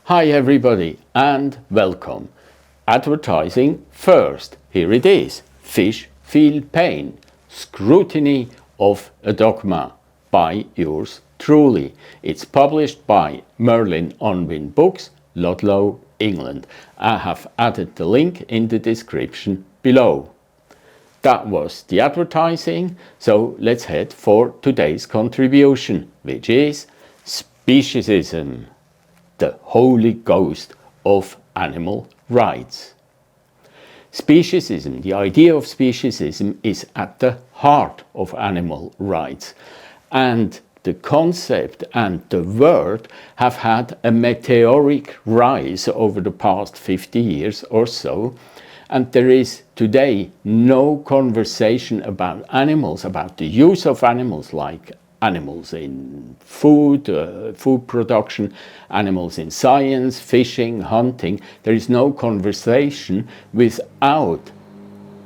Hi everybody and welcome. Advertising first. Here it is. Fish feel pain. Scrutiny of a dogma by yours truly. It's published by Merlin Unwin Books, Ludlow, England. I have added the link in the description below. That was the advertising, so let's head for today's contribution, which is Speciesism, the Holy Ghost of animal rights. Speciesism, the idea of speciesism, is at the heart of animal rights, and the concept and the word have had a meteoric rise over the past 50 years or so, and there is today no conversation about animals, about the use of animals, like animals in food, food production, animals in science, fishing, hunting. There is no conversation without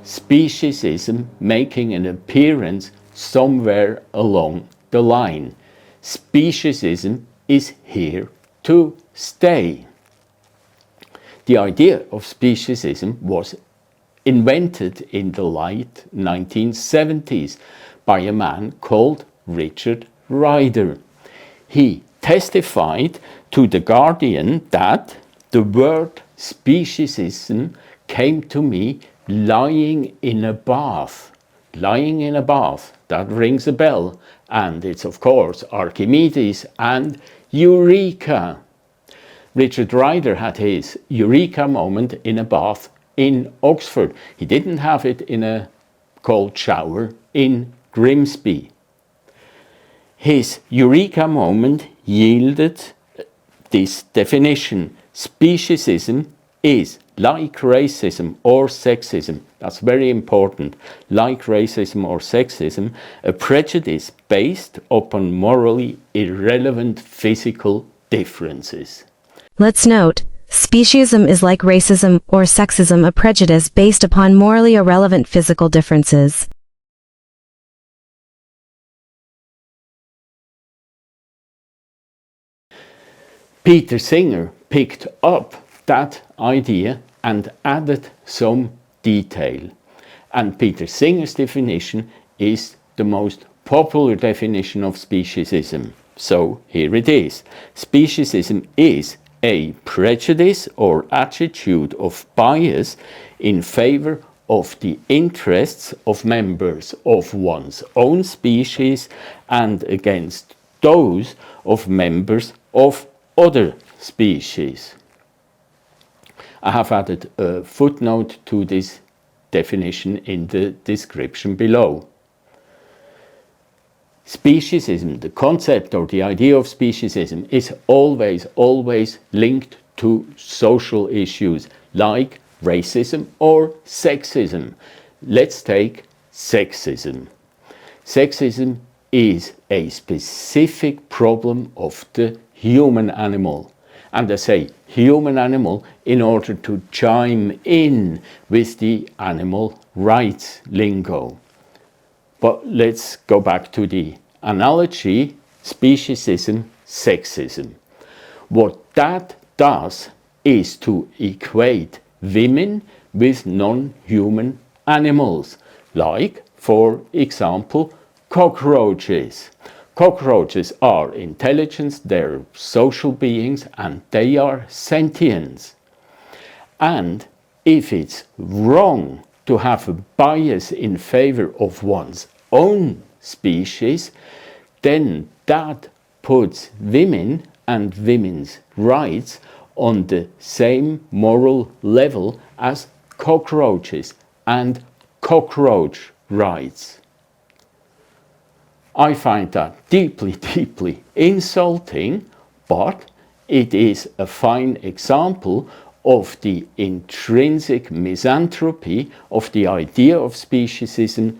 speciesism making an appearance somewhere along the line. Speciesism is here to stay. The idea of speciesism was invented in the late 1970s by a man called Richard Ryder. He testified to The Guardian that the word speciesism came to me lying in a bath. Lying in a bath, that rings a bell, and it's of course Archimedes and Eureka. Richard Ryder had his Eureka moment in a bath in Oxford. He didn't have it in a cold shower in Grimsby. His Eureka moment yielded this definition: speciesism is, like racism or sexism, that's very important, like racism or sexism, a prejudice based upon morally irrelevant physical differences. Let's note, speciesism is like racism or sexism, a prejudice based upon morally irrelevant physical differences. Peter Singer picked up that idea and added some detail. And Peter Singer's definition is the most popular definition of speciesism. So here it is. Speciesism is a prejudice or attitude of bias in favor of the interests of members of one's own species and against those of members of other species. I have added a footnote to this definition in the description below. Speciesism, the concept or the idea of speciesism, is always linked to social issues like racism or sexism. Let's take sexism. Sexism is a specific problem of the human animal. And I say human animal in order to chime in with the animal rights lingo. But let's go back to the analogy, speciesism, sexism. What that does is to equate women with non-human animals, like, for example, cockroaches. Cockroaches are intelligent, they're social beings, and they are sentient. And if it's wrong to have a bias in favor of one's own species, then that puts women and women's rights on the same moral level as cockroaches and cockroach rights. I find that deeply insulting, but it is a fine example of the intrinsic misanthropy of the idea of speciesism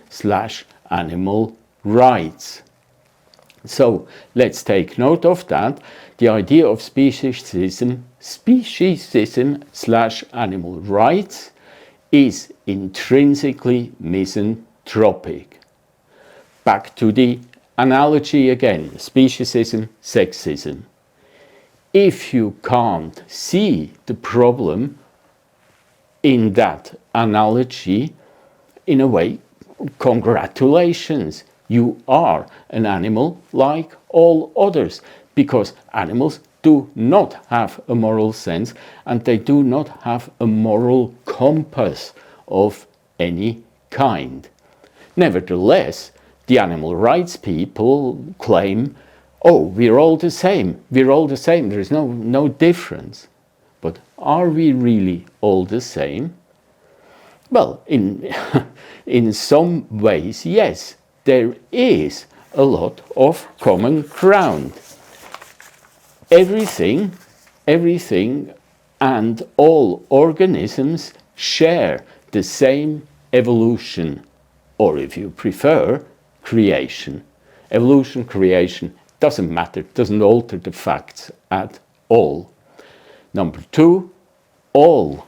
/ animal rights. So let's take note of that. The idea of speciesism / animal rights is intrinsically misanthropic. Back to the analogy again, speciesism, sexism. if you can't see the problem in that analogy, in a way, congratulations, you are an animal like all others, because animals do not have a moral sense and they do not have a moral compass of any kind. Nevertheless, the animal rights people claim, oh, we're all the same, there is no difference. But are we really all the same? Well, in some ways, yes, there is a lot of common ground. Everything and all organisms share the same evolution, or if you prefer, creation. Evolution, creation, doesn't matter, doesn't alter the facts at all. Number two, all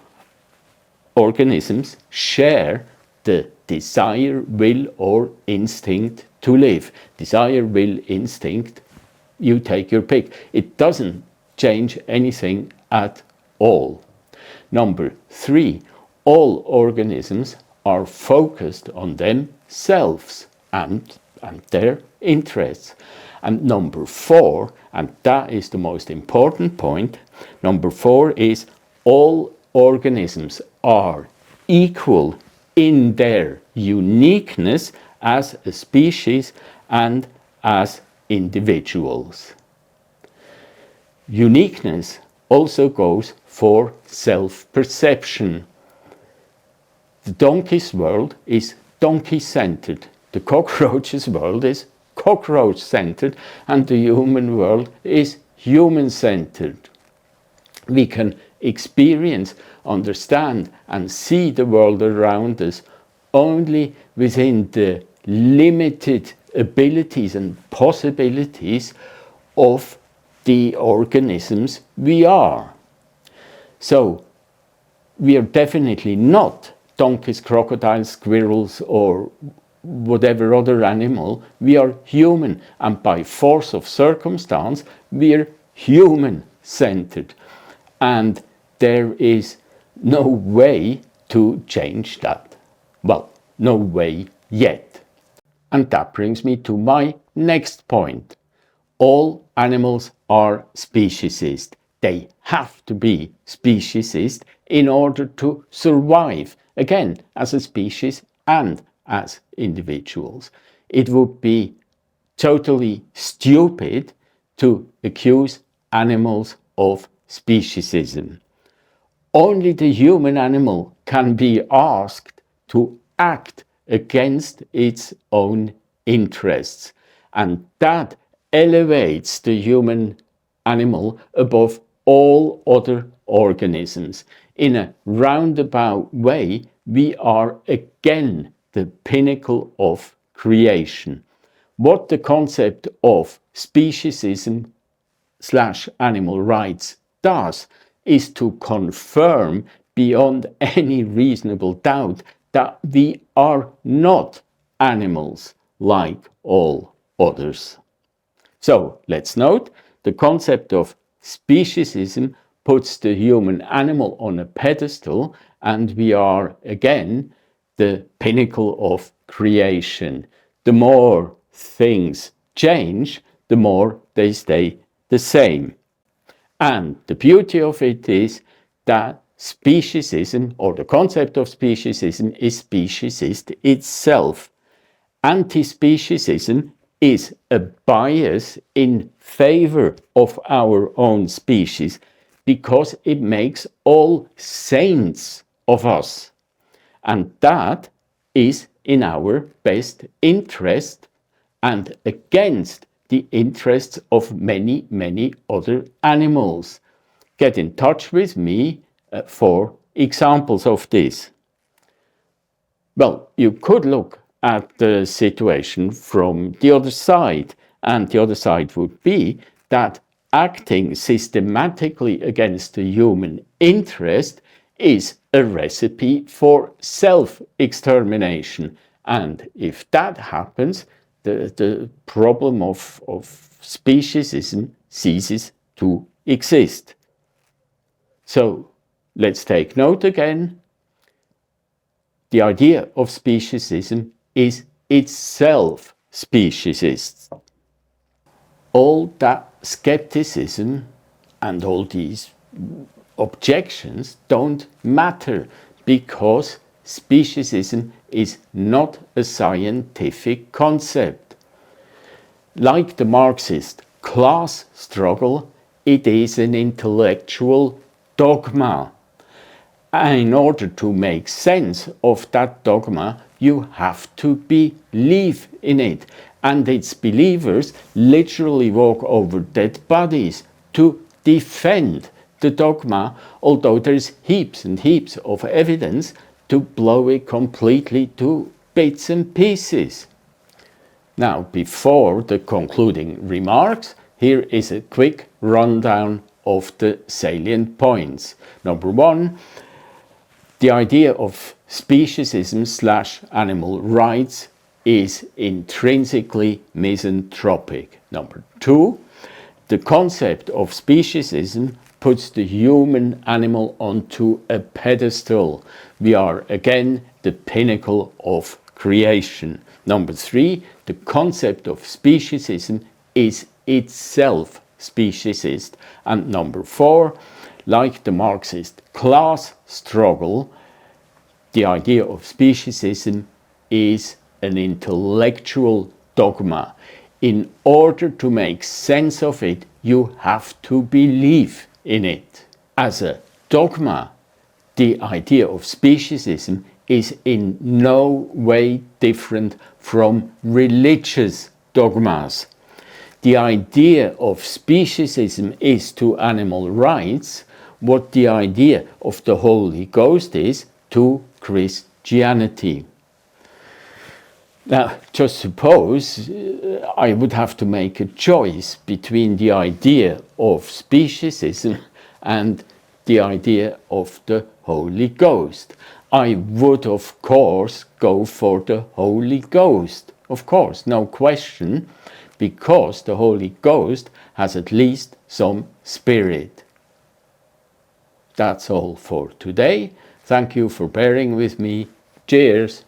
organisms share the desire, will, or instinct to live. Desire, will, instinct, you take your pick. It doesn't change anything at all. Number three, all organisms are focused on themselves and their interests. And number four, and that is the most important point, number four is all organisms are equal in their uniqueness as a species and as individuals. Uniqueness also goes for self-perception. The donkey's world is donkey-centered. The cockroach's world is cockroach-centered, and the human world is human-centered. We can experience, understand, and see the world around us only within the limited abilities and possibilities of the organisms we are. So, we are definitely not donkeys, crocodiles, squirrels, or whatever other animal. We are human, and by force of circumstance, we are human-centered. And there is no way to change that. Well, no way yet. And that brings me to my next point. All animals are speciesist. They have to be speciesist in order to survive, again, as a species and as individuals. It would be totally stupid to accuse animals of speciesism. Only the human animal can be asked to act against its own interests, and that elevates the human animal above all other organisms. In a roundabout way, we are again the pinnacle of creation. What the concept of speciesism / animal rights does is to confirm beyond any reasonable doubt that we are not animals like all others. So let's note, the concept of speciesism puts the human animal on a pedestal, and we are again the pinnacle of creation. The more things change, the more they stay the same. And the beauty of it is that speciesism, or the concept of speciesism, is speciesist itself. Anti-speciesism is a bias in favor of our own species because it makes all saints of us. And that is in our best interest and against the interests of many, many other animals. Get in touch with me for examples of this. Well, you could look at the situation from the other side, and the other side would be that acting systematically against the human interest is a recipe for self-extermination. And if that happens, the problem of speciesism ceases to exist. So let's take note again. The idea of speciesism is itself speciesist. All that skepticism and all these objections don't matter, because speciesism is not a scientific concept. Like the Marxist class struggle, it is an intellectual dogma. And in order to make sense of that dogma, you have to believe in it. And its believers literally walk over dead bodies to defend the dogma, although there's heaps and heaps of evidence to blow it completely to bits and pieces. Now, before the concluding remarks, here is a quick rundown of the salient points. Number one, the idea of speciesism/animal rights is intrinsically misanthropic. Number two, the concept of speciesism puts the human animal onto a pedestal. We are again the pinnacle of creation. Number three, the concept of speciesism is itself speciesist. And number four, like the Marxist class struggle, the idea of speciesism is an intellectual dogma. In order to make sense of it, you have to believe in it. As a dogma, the idea of speciesism is in no way different from religious dogmas. The idea of speciesism is to animal rights what the idea of the Holy Ghost is to Christianity. Now, just suppose I would have to make a choice between the idea of speciesism and the idea of the Holy Ghost. I would, of course, go for the Holy Ghost. Of course, no question, because the Holy Ghost has at least some spirit. That's all for today. Thank you for bearing with me. Cheers.